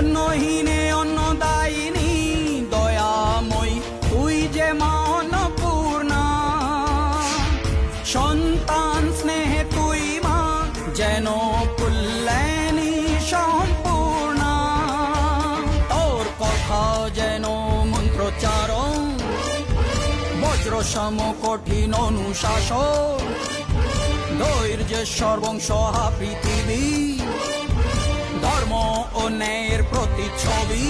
অন্নহীনে অন্নদায়িনী দয়াময়ী তুই যে মা অন্নপূর্ণা। সন্তান স্নেহে তুই মা যেন কল্যাণী সম্পূর্ণা। তোর কথা যেন মন্ত্রোচ্চারণ, বজ্র সম কঠিন অনুশাসন। ধৈর্যেশ্বর বংশহা পৃথিবী, ধর্ম ও ন্যায়ের প্রতিচ্ছবি।